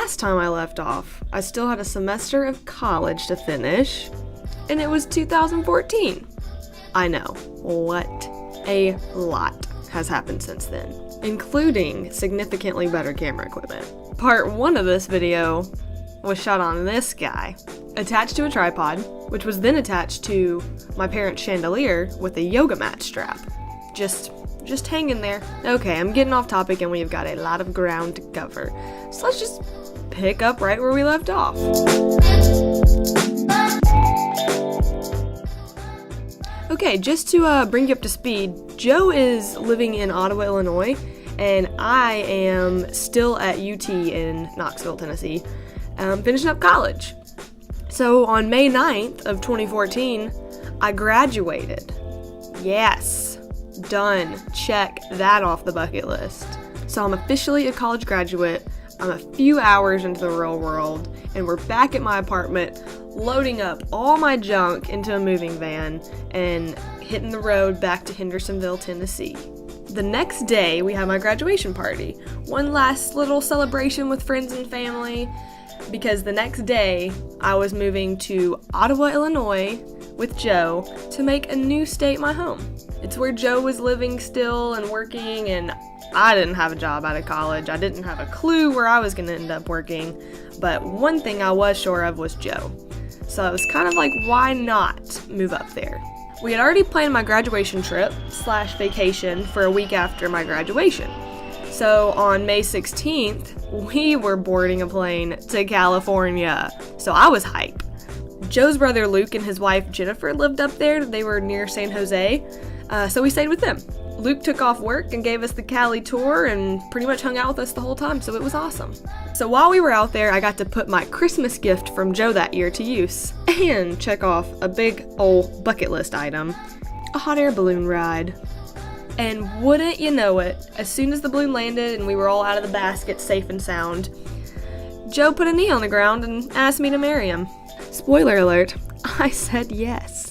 last time I left off, I still had a semester of college to finish, and it was 2014. I know, what a lot has happened since then, including significantly better camera equipment. Part 1 of this video was shot on this guy, attached to a tripod, which was then attached to my parents' chandelier with a yoga mat strap. Just hang in there. Okay, I'm getting off topic and we've got a lot of ground to cover. So let's just pick up right where we left off. Okay, just to bring you up to speed, Joe is living in Ottawa, Illinois, and I am still at UT in Knoxville, Tennessee, finishing up college. So on May 9th of 2014, I graduated. Yes. Done. Check that off the bucket list. So I'm officially a college graduate. I'm a few hours into the real world, and we're back at my apartment, loading up all my junk into a moving van and hitting the road back to Hendersonville, Tennessee. The next day, we have my graduation party. One last little celebration with friends and family, because the next day, I was moving to Ottawa, Illinois with Joe to make a new state my home. It's where Joe was living still and working, and I didn't have a job out of college. I didn't have a clue where I was going to end up working, but one thing I was sure of was Joe. So it was kind of like, why not move up there? We had already planned my graduation trip / vacation for a week after my graduation. So on May 16th, we were boarding a plane to California. So I was hype. Joe's brother Luke and his wife Jennifer lived up there. They were near San Jose. So we stayed with them. Luke took off work and gave us the Kaale tour and pretty much hung out with us the whole time, so it was awesome. So while we were out there, I got to put my Christmas gift from Joe that year to use and check off a big old bucket list item, a hot air balloon ride. And wouldn't you know it, as soon as the balloon landed and we were all out of the basket safe and sound, Joe put a knee on the ground and asked me to marry him. Spoiler alert, I said yes.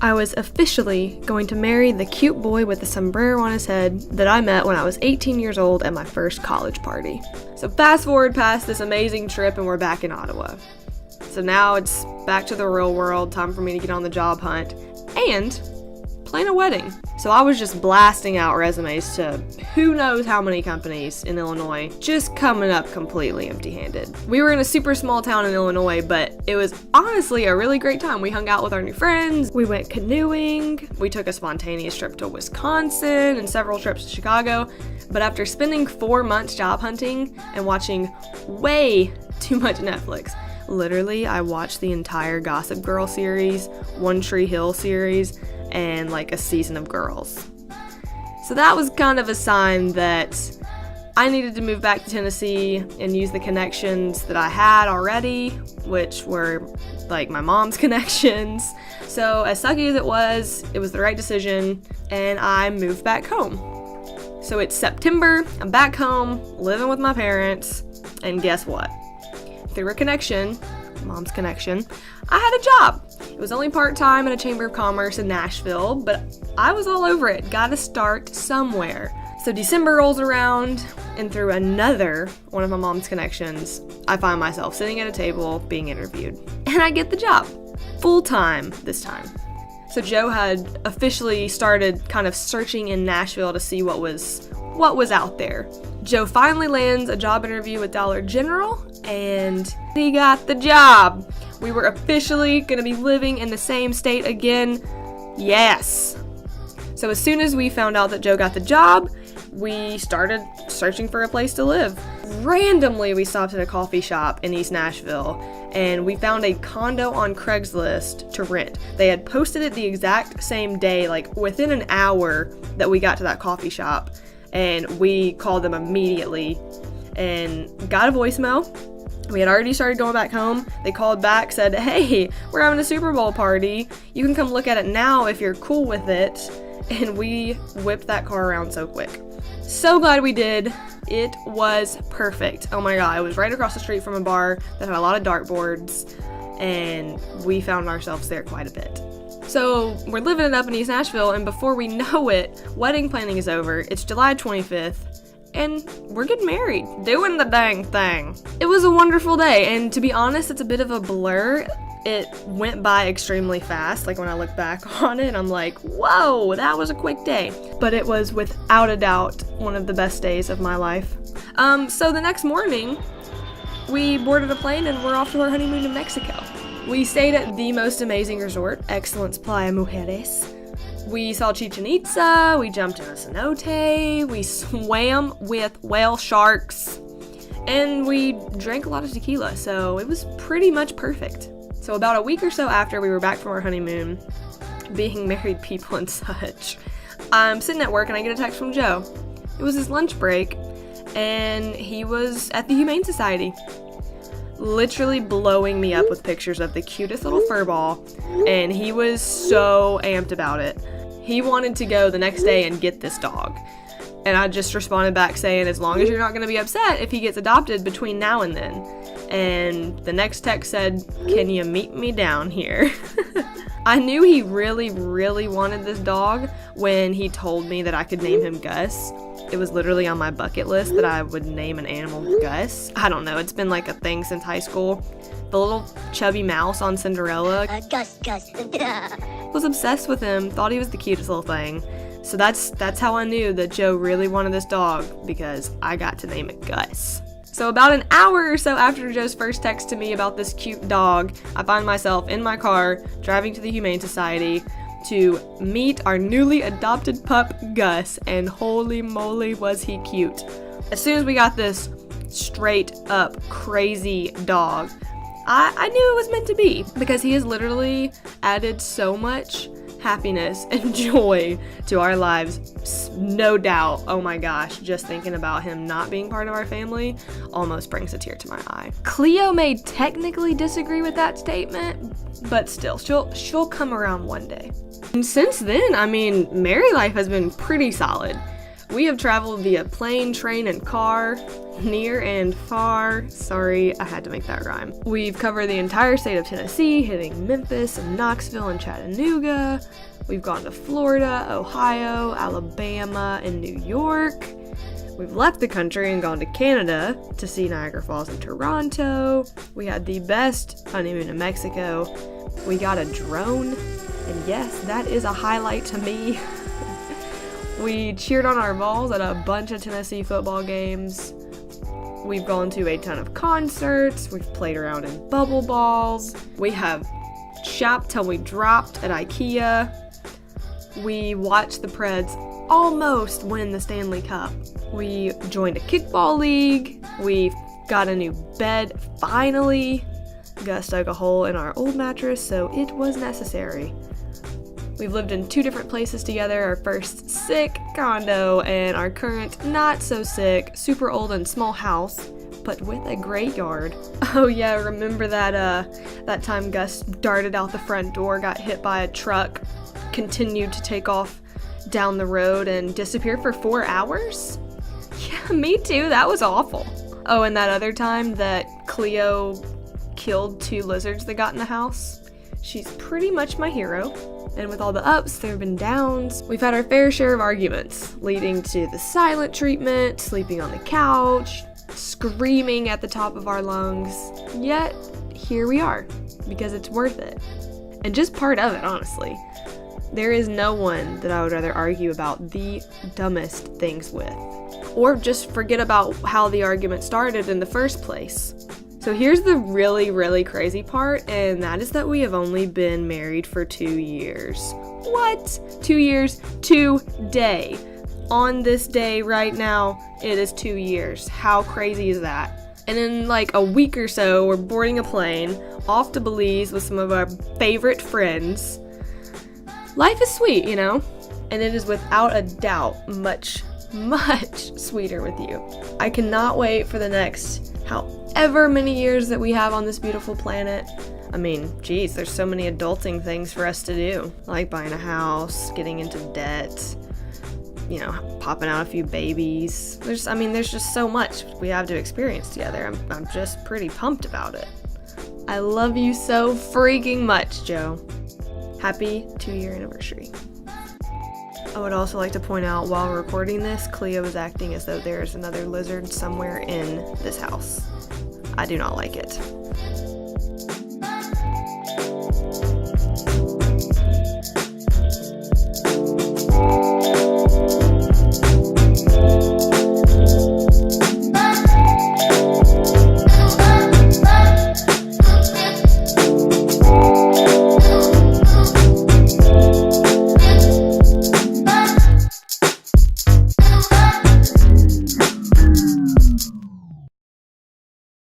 I was officially going to marry the cute boy with the sombrero on his head that I met when I was 18 years old at my first college party. So fast forward past this amazing trip and we're back in Ottawa. So now it's back to the real world, time for me to get on the job hunt and plan a wedding. So I was just blasting out resumes to who knows how many companies in Illinois, just coming up completely empty-handed. We were in a super small town in Illinois, but it was honestly a really great time. We hung out with our new friends, we went canoeing, we took a spontaneous trip to Wisconsin and several trips to Chicago. But after spending 4 months job hunting and watching way too much Netflix, literally I watched the entire Gossip Girl series, One Tree Hill series, and like a season of Girls. So that was kind of a sign that I needed to move back to Tennessee and use the connections that I had already, which were like my mom's connections. So as sucky as it was the right decision, and I moved back home. So it's September, I'm back home, living with my parents, and guess what? Through a connection, mom's connection, I had a job. It was only part-time at a Chamber of Commerce in Nashville, but I was all over it. Gotta start somewhere. So December rolls around, and through another one of my mom's connections, I find myself sitting at a table being interviewed. And I get the job. Full-time this time. So Joe had officially started kind of searching in Nashville to see what was out there. Joe finally lands a job interview with Dollar General, and he got the job. We were officially going to be living in the same state again. Yes. So as soon as we found out that Joe got the job, we started searching for a place to live. Randomly, we stopped at a coffee shop in East Nashville, and we found a condo on Craigslist to rent. They had posted it the exact same day, like within an hour that we got to that coffee shop, and we called them immediately and got a voicemail. We had already started going back home. They called back, said, hey, we're having a Super Bowl party. You can come look at it now if you're cool with it. And we whipped that car around so quick. So glad we did. It was perfect. Oh my God, it was right across the street from a bar that had a lot of dartboards, and we found ourselves there quite a bit. So we're living it up in East Nashville, and before we know it, wedding planning is over. It's July 25th, and we're getting married. Doing the dang thing. It was a wonderful day, and to be honest, it's a bit of a blur. It went by extremely fast. Like when I look back on it, I'm like, whoa, that was a quick day. But it was without a doubt one of the best days of my life. So the next morning, we boarded a plane and we're off to our honeymoon in Mexico. We stayed at the most amazing resort, Excellence Playa Mujeres. We saw Chichen Itza, we jumped in a cenote, we swam with whale sharks, and we drank a lot of tequila, so it was pretty much perfect. So about a week or so after we were back from our honeymoon, being married people and such, I'm sitting at work and I get a text from Joe. It was his lunch break, and he was at the Humane Society, literally blowing me up with pictures of the cutest little fur ball, and he was so amped about it. He wanted to go the next day and get this dog. And I just responded back saying, as long as you're not going to be upset if he gets adopted between now and then. And the next text said, can you meet me down here? I knew he really, really wanted this dog when he told me that I could name him Gus. It was literally on my bucket list that I would name an animal Gus. I don't know, it's been like a thing since high school. The little chubby mouse on Cinderella. Gus. Was obsessed with him, thought he was the cutest little thing. So that's how I knew that Joe really wanted this dog, because I got to name it Gus. So about an hour or so after Joe's first text to me about this cute dog, I find myself in my car driving to the Humane Society to meet our newly adopted pup Gus, and holy moly was he cute. As soon as we got this straight up crazy dog, I knew it was meant to be, because he has literally added so much happiness and joy to our lives, no doubt. Oh my gosh, just thinking about him not being part of our family almost brings a tear to my eye. Cleo may technically disagree with that statement, but still, she'll come around one day. And since then, I mean, married life has been pretty solid. We have traveled via plane, train, and car, near and far. Sorry, I had to make that rhyme. We've covered the entire state of Tennessee, hitting Memphis and Knoxville and Chattanooga. We've gone to Florida, Ohio, Alabama, and New York. We've left the country and gone to Canada to see Niagara Falls and Toronto. We had the best honeymoon in Mexico. We got a drone, and yes, that is a highlight to me. We cheered on our balls at a bunch of Tennessee football games. We've gone to a ton of concerts. We've played around in bubble balls. We have shopped till we dropped at IKEA. We watched the Preds almost win the Stanley Cup. We joined a kickball league. We got a new bed, finally. Gus dug a hole in our old mattress, so it was necessary. We've lived in 2 different places together, our first sick condo and our current not so sick, super old and small house, but with a great yard. Oh yeah, remember that time Gus darted out the front door, got hit by a truck, continued to take off down the road and disappeared for 4 hours? Yeah, me too, that was awful. Oh, and that other time that Cleo killed 2 lizards that got in the house? She's pretty much my hero. And with all the ups, there have been downs. We've had our fair share of arguments, leading to the silent treatment, sleeping on the couch, screaming at the top of our lungs. Yet, here we are, because it's worth it. And just part of it, honestly. There is no one that I would rather argue about the dumbest things with, or just forget about how the argument started in the first place. So here's the really, really crazy part, and that is that we have only been married for 2 years. What? 2 years today. On this day right now, it is 2 years. How crazy is that? And in like a week or so, we're boarding a plane off to Belize with some of our favorite friends. Life is sweet, you know? And it is without a doubt much sweeter with you. I cannot wait for the next however many years that we have on this beautiful planet. I mean, geez, there's so many adulting things for us to do, like buying a house, getting into debt, you know, popping out a few babies. There's just so much we have to experience together. I'm just pretty pumped about it. I love you so freaking much, Joe. Happy 2-year anniversary. I would also like to point out while recording this, Cleo is acting as though there's another lizard somewhere in this house. I do not like it.